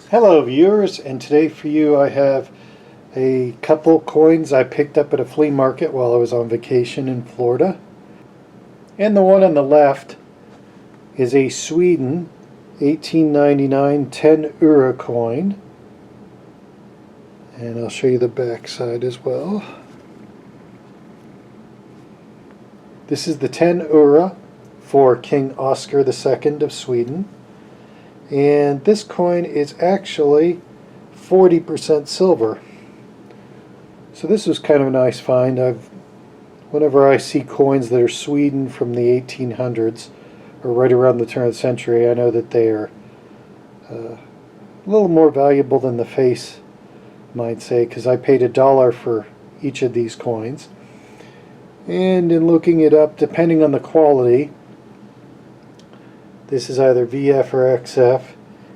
Hello viewers, and today for you I have a couple coins I picked up at a flea market while I was on vacation in Florida. And the one on the left is a Sweden 1899 10 euro coin. And I'll show you the back side as well. This is the 10 euro for King Oscar II of Sweden. And this coin is actually 40% silver. So this was kind of a nice find. Whenever I see coins that are Sweden from the 1800s or right around the turn of the century, I know that they are a little more valuable than the face might say, because I paid $1 for each of these coins. And in looking it up, depending on the quality, this is either VF or XF.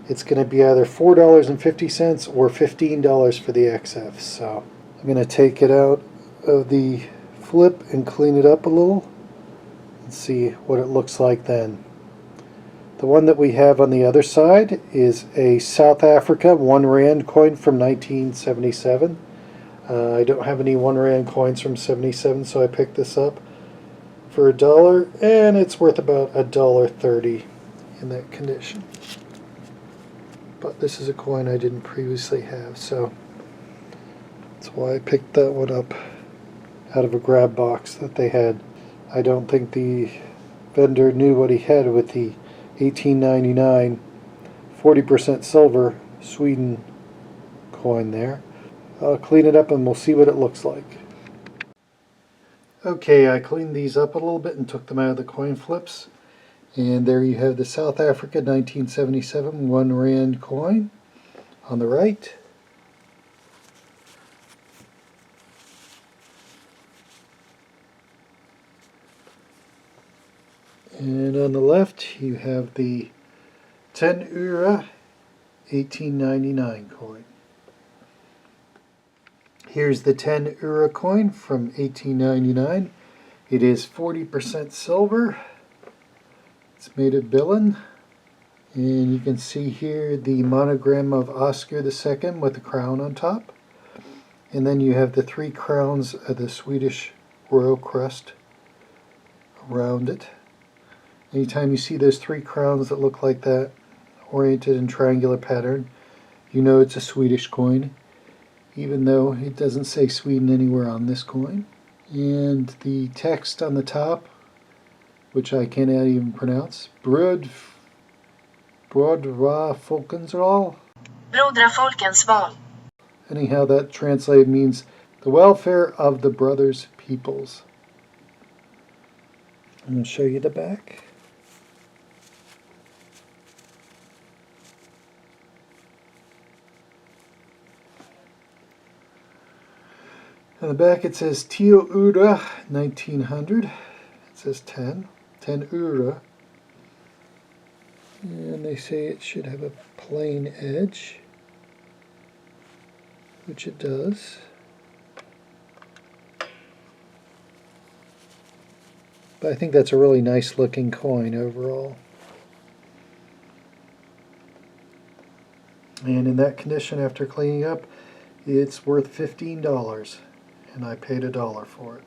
It's going to be either $4.50 or $15 for the XF. So I'm going to take it out of the flip and clean it up a little and see what it looks like then. The one that we have on the other side is a South Africa 1 Rand coin from 1977. I don't have any 1 Rand coins from 77, so I picked this up for $1, and it's worth about $1.30 in that condition. But this is a coin I didn't previously have, so that's why I picked that one up out of a grab box that they had. I don't think the vendor knew what he had with the 1899 40% silver Sweden coin there. I'll clean it up and we'll see what it looks like. Okay, I cleaned these up a little bit and took them out of the coin flips. And there you have the South Africa 1977 1 Rand coin on the right. And on the left you have the 10 euro 1899 coin. Here's the 10 euro coin from 1899. It is 40% silver. It's made of billion, and you can see here the monogram of Oscar II with the crown on top. And then you have the 3 crowns of the Swedish royal crest around it. Anytime you see those 3 crowns that look like that, oriented in triangular pattern, you know it's a Swedish coin, even though it doesn't say Sweden anywhere on this coin. And the text on the top, which I cannot even pronounce, Brodra Folkensval. Brodra Folkensval. Anyhow, that translated means the welfare of the brothers' peoples. I'm going to show you the back. On the back it says Tio Ura 1900. It says 10 euro. And they say it should have a plain edge, which it does. But I think that's a really nice looking coin overall. And in that condition, after cleaning up, it's worth $15. And I paid $1 for it.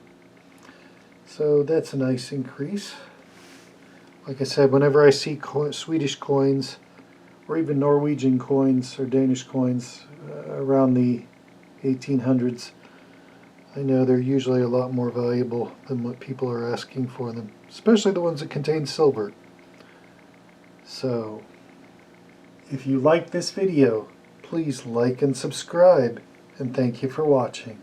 So that's a nice increase. Like I said, whenever I see Swedish coins or even Norwegian coins or Danish coins around the 1800s, I know they're usually a lot more valuable than what people are asking for them, especially the ones that contain silver. So if you like this video, please like and subscribe, and thank you for watching.